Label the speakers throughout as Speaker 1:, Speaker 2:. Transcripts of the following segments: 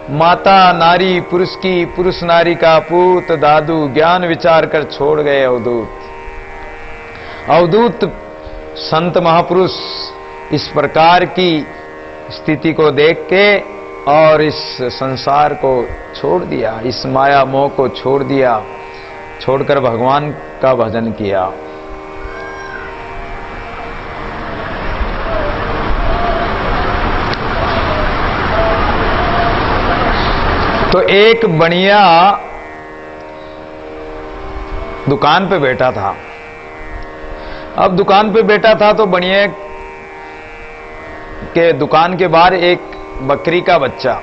Speaker 1: माता नारी पुरुष की, पुरुष नारी का पूत, दादू ज्ञान विचार कर छोड़ गए अवधूत। अवधूत संत महापुरुष इस प्रकार की स्थिति को देख के और इस संसार को छोड़ दिया, इस माया मोह को छोड़ दिया, छोड़कर भगवान का भजन किया। तो एक बनिया दुकान पे बैठा था। अब दुकान पे बैठा था तो बनिया के दुकान के बाहर एक बकरी का बच्चा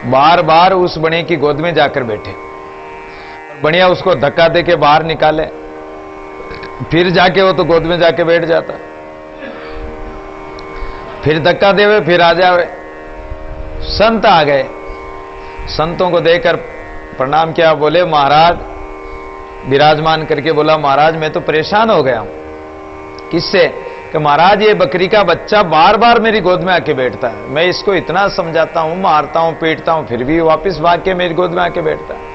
Speaker 1: बार बार उस बनिया की गोद में जाकर बैठे। बनिया उसको धक्का दे के बाहर निकाले, फिर जाके वो तो गोद में जाके बैठ जाता, फिर धक्का देवे, फिर आ जावे। संत आ गए, संतों को देखकर प्रणाम किया, बोले महाराज, विराजमान करके बोला महाराज मैं तो परेशान हो गया हूं। किससे? कि महाराज ये बकरी का बच्चा बार बार मेरी गोद में आके बैठता है, मैं इसको इतना समझाता हूं, मारता हूं, पीटता हूं, फिर भी वापस भाग के मेरी गोद में आके बैठता है।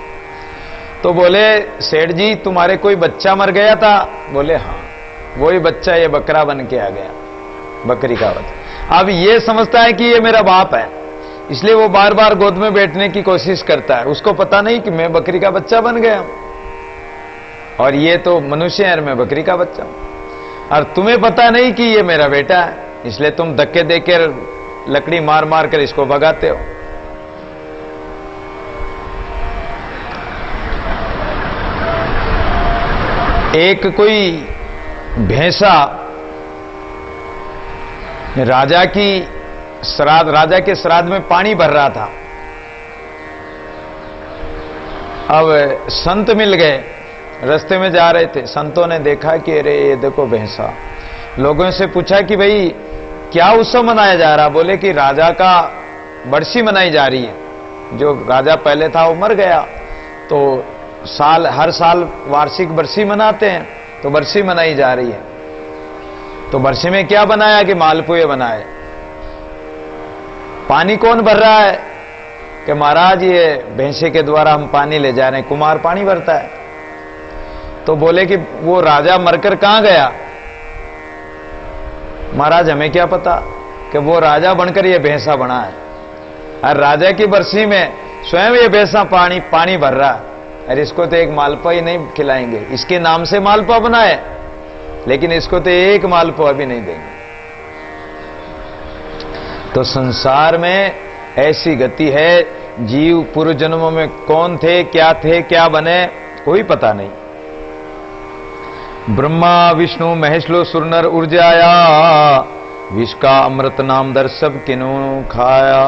Speaker 1: तो बोले सेठ जी तुम्हारे कोई बच्चा मर गया था? बोले हाँ, वही बच्चा ये बकरा बन के आ गया, बकरी का बच्चा। अब ये समझता है कि ये मेरा बाप है, इसलिए वो बार बार गोद में बैठने की कोशिश करता है। उसको पता नहीं कि मैं बकरी का बच्चा बन गया और ये तो मनुष्य है, मैं बकरी का बच्चा हूं। और तुम्हें पता नहीं कि ये मेरा बेटा है, इसलिए तुम धक्के देकर लकड़ी मार मार कर इसको भगाते हो। एक कोई भैंसा राजा के श्राद्ध में पानी भर रहा था। अब संत मिल गए, रास्ते में जा रहे थे, संतों ने देखा कि अरे ये देखो भैंसा। लोगों से पूछा कि भाई क्या उत्सव मनाया जा रहा? बोले कि राजा का बरसी मनाई जा रही है। जो राजा पहले था वो मर गया, तो हर साल वार्षिक बरसी मनाते हैं, तो बरसी मनाई जा रही है। तो बरसी में क्या बनाया कि मालपुए बनाए। पानी कौन भर रहा है? कि महाराज ये भैंसे के द्वारा हम पानी ले जा रहे हैं, कुमार पानी भरता है। तो बोले कि वो राजा मरकर कहां गया? महाराज हमें क्या पता, कि वो राजा बनकर ये भैंसा बना है, और राजा की बरसी में स्वयं ये भैंसा पानी भर रहा है। अरे इसको तो एक मालपुआ ही नहीं खिलाएंगे, इसके नाम से मालपुआ बनाए, लेकिन इसको तो एक मालपुआ भी नहीं देंगे। तो संसार में ऐसी गति है, जीव पूर्व जन्मों में कौन थे, क्या बने, कोई पता नहीं। ब्रह्मा विष्णु महेश सुर नर ऊर्जाया, विष का अमृत नाम दर सब किनु खाया।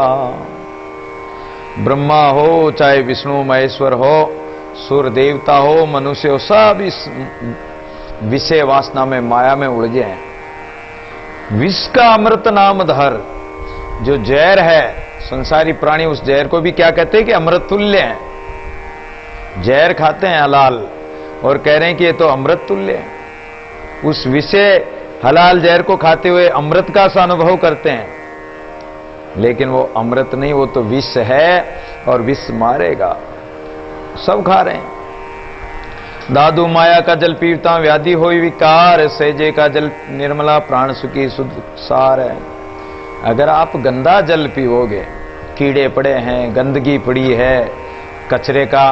Speaker 1: ब्रह्मा हो चाहे विष्णु महेश्वर हो, सुर देवता हो, मनुष्य हो, सब इस विषय वासना में माया में उलझे हैं। विष का अमृत नाम धर, जो जहर है संसारी प्राणी, उस जहर को भी क्या कहते हैं कि अमृत तुल्य है। जहर खाते हैं हलाल और कह रहे हैं कि ये तो अमृत तुल्य है। उस विषय हलाल जहर को खाते हुए अमृत का सा अनुभव करते हैं, लेकिन वो अमृत नहीं, वो तो विष है और विष मारेगा। सब खा रहे हैं। दादू माया का जल पीता व्याधि होई विकार, सहजे का जल निर्मला प्राण सुखी शुद्ध सार है। अगर आप गंदा जल पीओगे, कीड़े पड़े हैं, गंदगी पड़ी है, कचरे का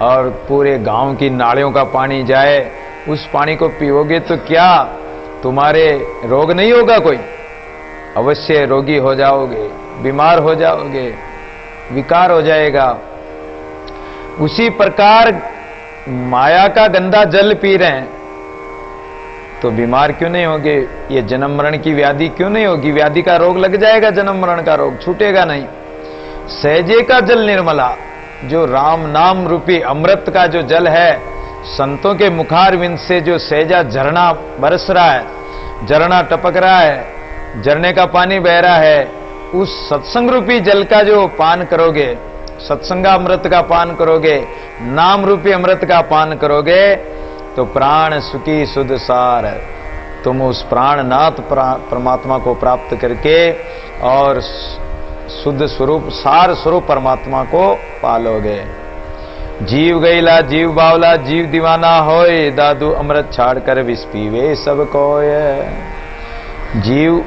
Speaker 1: और पूरे गांव की नालियों का पानी जाए, उस पानी को पीओगे तो क्या तुम्हारे रोग नहीं होगा? कोई अवश्य रोगी हो जाओगे, बीमार हो जाओगे, विकार हो जाएगा। उसी प्रकार माया का गंदा जल पी रहे हैं तो बीमार क्यों नहीं होगे? ये जन्म मरण की व्याधि क्यों नहीं होगी? व्याधि का रोग लग जाएगा, जन्म मरण का रोग छूटेगा नहीं। सहजे का जल निर्मला, जो राम नाम रूपी अमृत का जो जल है, संतों के मुखारविंद से जो सहजा झरना बरस रहा है, झरना टपक रहा है, झरने का पानी बह रहा है, उस सत्संग रूपी जल का जो पान करोगे, सत्संगा अमृत का पान करोगे, नाम रूपी अमृत का पान करोगे, तो प्राण सुखी शुद्ध सार, तुम उस प्राणनाथ परमात्मा को प्राप्त करके और शुद्ध स्वरूप सार स्वरूप परमात्मा को पालोगे। जीव गईला जीव बावला जीव दीवाना होए, दादू अमृत छाड़ कर विष पीवे सब कोय। जीव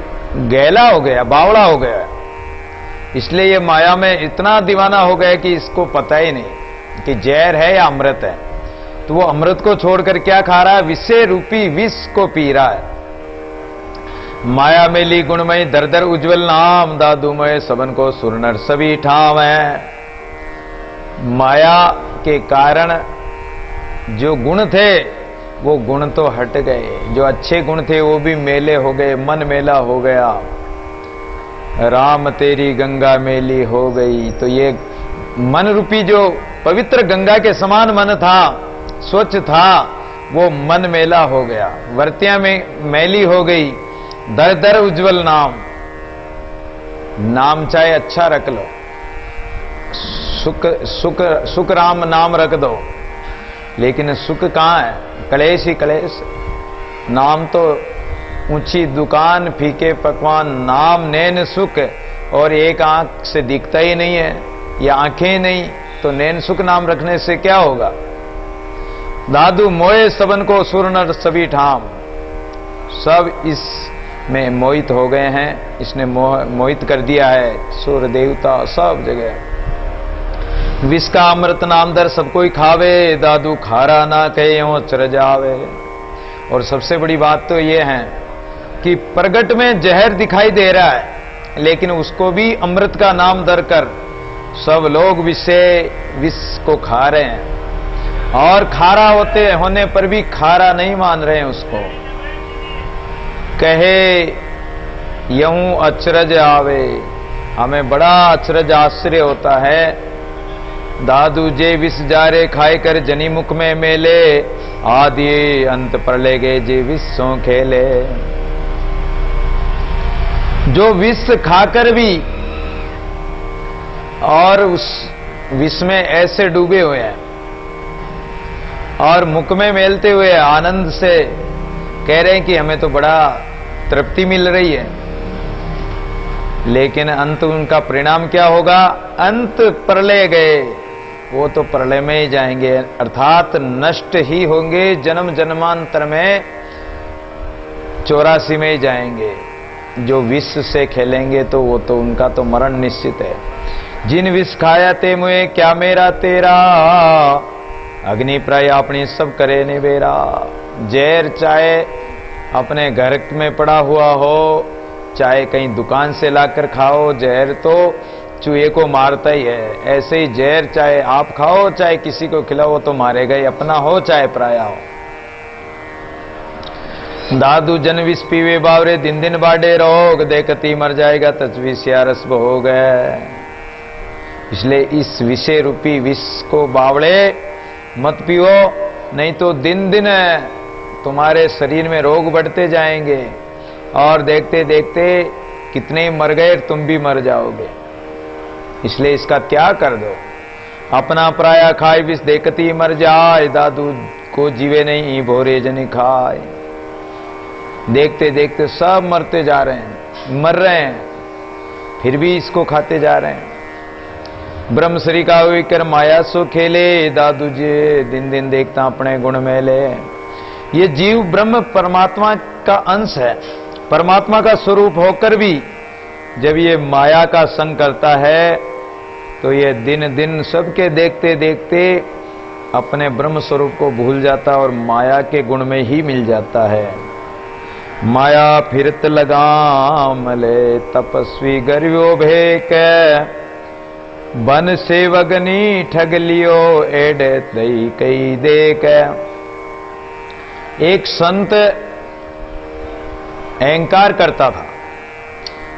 Speaker 1: गैला हो गया, बावड़ा हो गया, इसलिए ये माया में इतना दीवाना हो गया कि इसको पता ही नहीं कि जहर है या अमृत है। तो वो अमृत को छोड़कर क्या खा रहा है? विषय रूपी विष को पी रहा है। माया मेली गुणमय दर दर उज्जवल नाम, दादूमय सबन को सुर नर सभी ठाम है। माया के कारण जो गुण थे वो गुण तो हट गए, जो अच्छे गुण थे वो भी मेले हो गए, मन मेला हो गया। राम तेरी गंगा मेली हो गई। तो ये मन रूपी जो पवित्र गंगा के समान मन था, स्वच्छ था, वो मन मेला हो गया, वर्तियां में मैली हो गई। दर दर उज्जवल नाम, नाम चाहे अच्छा रख लो, सुख राम नाम रख दो, लेकिन सुख कहां है? कलेश ही कलेश। नाम तो ऊंची दुकान फीके पकवान, नाम नैन सुख, और एक आंख से दिखता ही नहीं है, या आंखें नहीं, तो नैन सुख नाम रखने से क्या होगा? दादू मोए सबन को सुर नर सभी ठाम, सब इस में मोहित हो गए हैं, इसने मोहित कर दिया है, सुर देवता सब जगह। विष का अमृत नाम दर सब कोई खावे, दादू खारा ना कहे हो चर जावे। और सबसे बड़ी बात तो ये है कि प्रगट में जहर दिखाई दे रहा है, लेकिन उसको भी अमृत का नाम दर कर सब लोग विष को खा रहे हैं, और खारा होने पर भी खारा नहीं मान रहे हैं उसको। कहे यूं अचरज आवे, हमें बड़ा अचरज आश्चर्य होता है। दादू जे विष जारे खाए कर जनी मुख में मेले, आदि अंत पर ले गए जे विष सो खेले। जो विष खाकर भी और उस विष में ऐसे डूबे हुए हैं और मुख में मेलते हुए आनंद से कह रहे हैं कि हमें तो बड़ा तृप्ति मिल रही है, लेकिन अंत उनका परिणाम क्या होगा? अंत प्रलय गए, वो तो प्रलय में ही जाएंगे, अर्थात नष्ट ही होंगे, जन्म जन्मांतर में 84 में ही जाएंगे। जो विष से खेलेंगे तो वो तो उनका तो मरण निश्चित है। जिन विष खाया ते मुए क्या मेरा तेरा, अग्नि प्राय अपनी सब करे निबेरा। जहर चाहे अपने घर में पड़ा हुआ हो, चाहे कहीं दुकान से लाकर खाओ, जहर तो चूहे को मारता ही है। ऐसे ही जहर चाहे आप खाओ चाहे किसी को खिलाओ तो मारेगा ही, अपना हो चाहे पराया हो। दादू जन विष पीवे बावरे, दिन दिन बाडे रोग, देखती मर जाएगा तजवीसिया रस्ब हो गए। इसलिए इस विषय रूपी विष को बावड़े मत पियो, नहीं तो दिन दिन तुम्हारे शरीर में रोग बढ़ते जाएंगे, और देखते देखते कितने मर गए, तुम भी मर जाओगे। इसलिए इसका त्याग कर दो। अपना पराया खाए विष देखती मर जाए, दादू को जीवे नहीं भोरे जनी खाए। देखते देखते सब मरते जा रहे हैं, मर रहे हैं, फिर भी इसको खाते जा रहे हैं। ब्रह्म श्री का कर माया सो खेले, दादू जी दिन दिन देखता अपने गुण मेले। ये जीव ब्रह्म परमात्मा का अंश है, परमात्मा का स्वरूप होकर भी जब ये माया का संग करता है तो ये दिन दिन सबके देखते देखते अपने ब्रह्म स्वरूप को भूल जाता और माया के गुण में ही मिल जाता है। माया फिरत लगाम ले, तपस्वी गरियो भेक, बन सेवगनी ठग लियो एडे दई कई देख। एक संत अहंकार करता था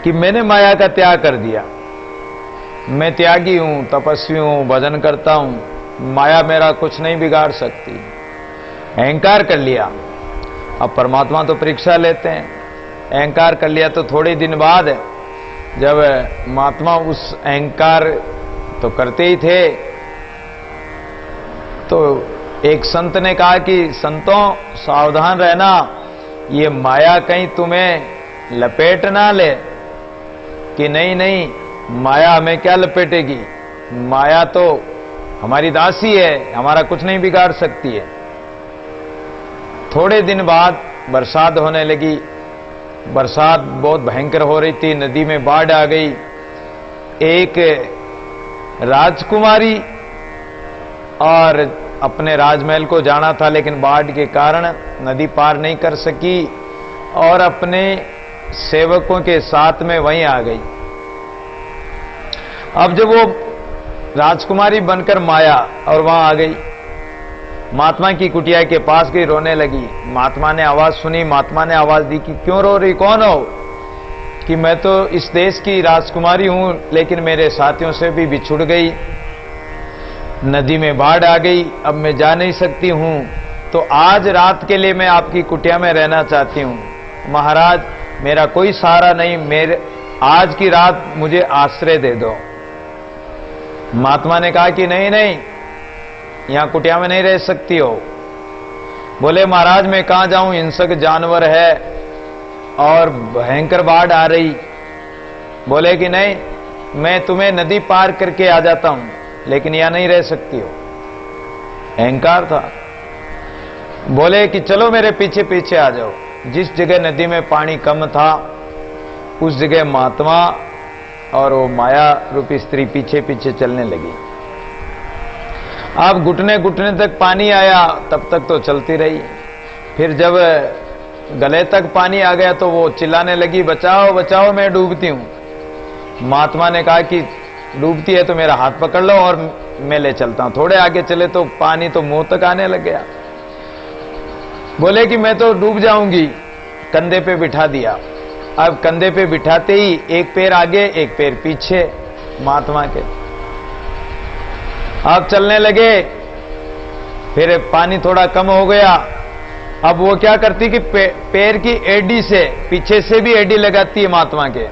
Speaker 1: कि मैंने माया का त्याग कर दिया, मैं त्यागी हूं, तपस्वी हूं, भजन करता हूं, माया मेरा कुछ नहीं बिगाड़ सकती। अहंकार कर लिया। अब परमात्मा तो परीक्षा लेते हैं। अहंकार कर लिया तो थोड़े दिन बाद जब महात्मा उस अहंकार तो करते ही थे, तो एक संत ने कहा कि संतों सावधान रहना, ये माया कहीं तुम्हें लपेट ना ले, कि नहीं नहीं माया हमें क्या लपेटेगी? माया तो हमारी दासी है, हमारा कुछ नहीं बिगाड़ सकती है। थोड़े दिन बाद बरसात होने लगी। बरसात बहुत भयंकर हो रही थी, नदी में बाढ़ आ गई। एक राजकुमारी और अपने राजमहल को जाना था, लेकिन बाढ़ के कारण नदी पार नहीं कर सकी और अपने सेवकों के साथ में वहीं आ गई। अब जब वो राजकुमारी बनकर माया और वहां आ गई, महात्मा की कुटिया के पास गई, रोने लगी। महात्मा ने आवाज सुनी, महात्मा ने आवाज दी कि क्यों रो रही, कौन हो? कि मैं तो इस देश की राजकुमारी हूं, लेकिन मेरे साथियों से भी बिछुड़ गई, नदी में बाढ़ आ गई, अब मैं जा नहीं सकती हूं, तो आज रात के लिए मैं आपकी कुटिया में रहना चाहती हूं। महाराज, मेरा कोई सहारा नहीं, मेरे आज की रात मुझे आश्रय दे दो। महात्मा ने कहा कि नहीं नहीं, यहां कुटिया में नहीं रह सकती हो। बोले महाराज, मैं कहां जाऊं, हिंसक जानवर है और भयंकर बाढ़ आ रही। बोले कि नहीं, मैं तुम्हें नदी पार करके आ जाता हूं, लेकिन यहां नहीं रह सकती हो। अहंकार था। बोले कि चलो मेरे पीछे पीछे आ जाओ। जिस जगह नदी में पानी कम था, उस जगह महात्मा और वो माया रूपी स्त्री पीछे पीछे चलने लगी। अब घुटने घुटने तक पानी आया, तब तक तो चलती रही। फिर जब गले तक पानी आ गया तो वो चिल्लाने लगी, बचाओ बचाओ, मैं डूबती हूं। महात्मा ने कहा कि डूबती है तो मेरा हाथ पकड़ लो और मैं ले चलता हूं। थोड़े आगे चले तो पानी तो मुंह तक आने लग गया। बोले कि मैं तो डूब जाऊंगी। कंधे पे बिठा दिया। अब कंधे पे बिठाते ही एक पैर आगे एक पैर पीछे महात्मा के, अब चलने लगे। फिर पानी थोड़ा कम हो गया। अब वो क्या करती कि पैर की एडी से, पीछे से भी एडी लगाती है महात्मा के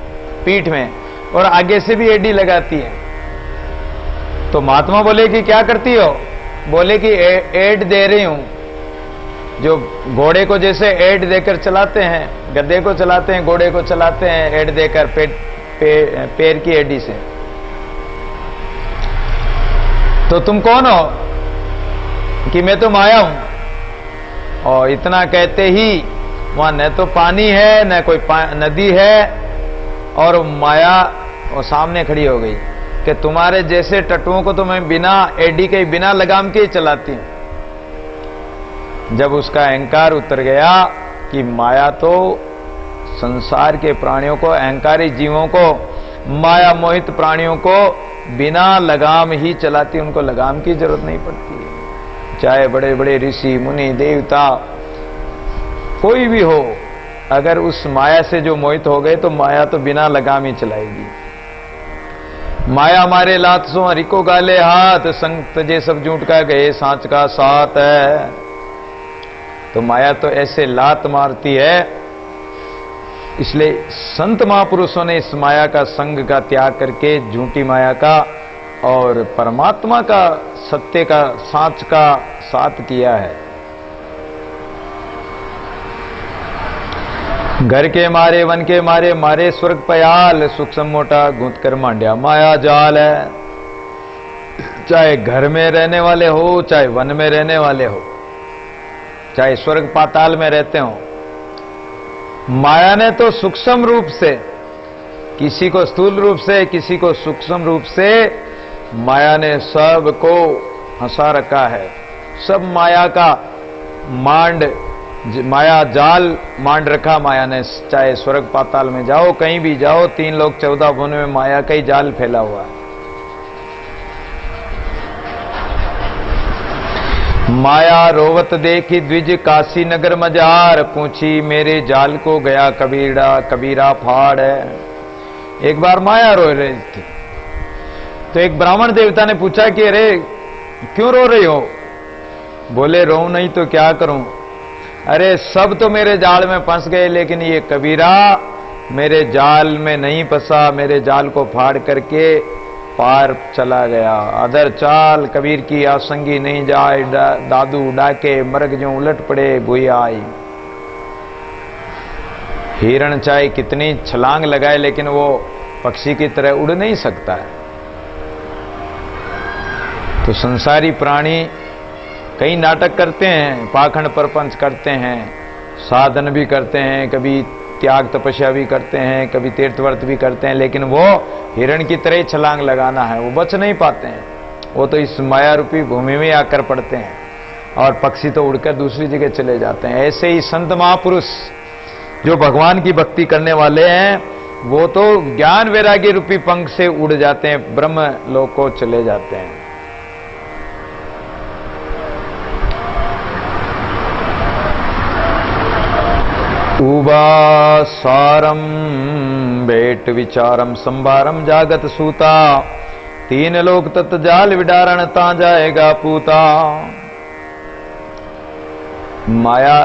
Speaker 1: पीठ में, और आगे से भी एडी लगाती है। तो महात्मा बोले कि क्या करती हो? बोले कि एड दे रही हूं। जो घोड़े को जैसे एड देकर चलाते हैं, गधे को चलाते हैं, घोड़े को चलाते हैं एड देकर, पैर की एडी से। तो तुम कौन हो? कि मैं तो माया हूं। और इतना कहते ही वहां न तो पानी है न कोई नदी है, और माया वो सामने खड़ी हो गई कि तुम्हारे जैसे टट्टुओं को तो मैं बिना एडी के, बिना लगाम के ही चलाती हूं। जब उसका अहंकार उतर गया कि माया तो संसार के प्राणियों को, अहंकारी जीवों को, माया मोहित प्राणियों को बिना लगाम ही चलाती, उनको लगाम की जरूरत नहीं पड़ती है। चाहे बड़े बड़े ऋषि मुनि देवता कोई भी हो, अगर उस माया से जो मोहित हो गए तो माया तो बिना लगाम ही चलाएगी। माया हमारे लात सो हरि को गाले हाथ, संग तजे सब झूठ का गए सांच का साथ है। तो माया तो ऐसे लात मारती है। इसलिए संत महापुरुषों ने इस माया का संग का त्याग करके झूठी माया का और परमात्मा का, सत्य का, सांच का साथ किया है। घर के मारे वन के मारे, मारे स्वर्ग पयाल, सूक्ष्म मोटा गूंथ कर मांड्या माया जाल है। चाहे घर में रहने वाले हो, चाहे वन में रहने वाले हो, चाहे स्वर्ग पाताल में रहते हो, माया ने तो सूक्ष्म रूप से, किसी को स्थूल रूप से, किसी को सूक्ष्म रूप से, माया ने सबको हंसा रखा है। सब माया का मांड, माया जाल मांड रखा माया ने। चाहे स्वर्ग पाताल में जाओ, कहीं भी जाओ, 3 लोक 14 भुवन में माया का ही जाल फैला हुआ है। माया रोवत देखी द्विज काशी नगर मजार, पूछी मेरे जाल को गया कबीरा फाड़ है। एक बार माया रो रही थी तो एक ब्राह्मण देवता ने पूछा कि अरे क्यों रो रही हो? बोले रो नहीं तो क्या करूं, अरे सब तो मेरे जाल में फंस गए, लेकिन ये कबीरा मेरे जाल में नहीं फंसा, मेरे जाल को फाड़ करके पार चला गया। अदर चाल कबीर की आसंगी नहीं जाए, दादू डाके मरग जो उलट पड़े भुइया आई। हिरण चाहे कितनी छलांग लगाए, लेकिन वो पक्षी की तरह उड़ नहीं सकता है। तो संसारी प्राणी कई नाटक करते हैं, पाखंड प्रपंच करते हैं, साधन भी करते हैं, कभी त्याग तपस्या भी करते हैं, कभी तीर्थव्रत भी करते हैं, लेकिन वो हिरण की तरह ही छलांग लगाना है, वो बच नहीं पाते हैं। वो तो इस माया रूपी भूमि में आकर पड़ते हैं और पक्षी तो उड़कर दूसरी जगह चले जाते हैं। ऐसे ही संत महापुरुष जो भगवान की भक्ति करने वाले हैं, वो तो ज्ञान वैराग्य रूपी पंख से उड़ जाते हैं, ब्रह्म लोक को चले जाते हैं। उबा सारम बेट विचारम संभारम जागत सूता, तीन लोक तत् जाल विडारण ता जाएगा पूता। माया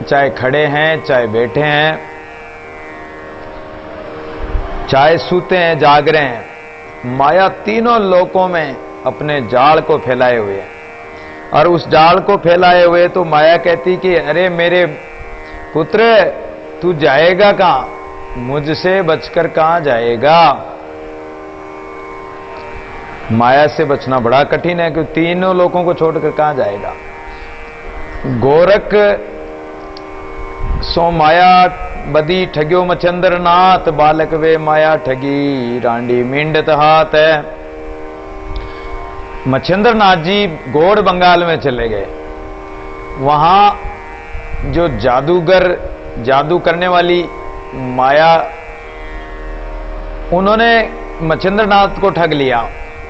Speaker 1: चाहे खड़े हैं, चाहे बैठे हैं, चाहे सूते हैं, जाग रहे हैं, माया तीनों लोकों में अपने जाल को फैलाए हुए है। और उस जाल को फैलाए हुए तो माया कहती कि अरे मेरे पुत्र, तू जाएगा कहां, मुझसे बचकर कहां जाएगा। माया से बचना बड़ा कठिन है, क्योंकि तीनों लोगों को छोड़कर कहां जाएगा। गोरख सो माया बदी ठग्यो मचंद्र नाथ, बालक वे माया ठगी रांडी मिंडत हाथ है। मच्छिंद्र नाथ जी गौड़ बंगाल में चले गए। वहां जो जादूगर, जादू करने वाली माया, उन्होंने मच्छिंद्र नाथ को ठग लिया।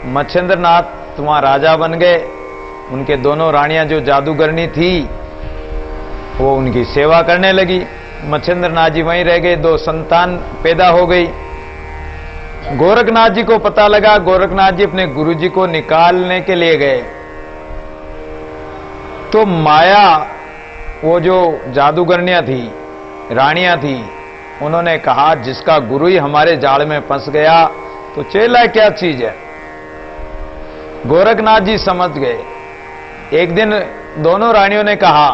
Speaker 1: मच्छिंद्र नाथ वहां राजा बन गए। उनके दोनों रानियां जो जादूगरनी थी वो उनकी सेवा करने लगी। मच्छिंद्र नाथ जी वहीं रह गए, 2 संतान पैदा हो गई। गोरखनाथ जी को पता लगा, गोरखनाथ जी अपने गुरु जी को निकालने के लिए गए। तो माया, वो जो जादूगरनियां थी, रानियां थी, उन्होंने कहा जिसका गुरु ही हमारे जाल में फंस गया तो चेला क्या चीज है। गोरखनाथ जी समझ गए। एक दिन दोनों रानियों ने कहा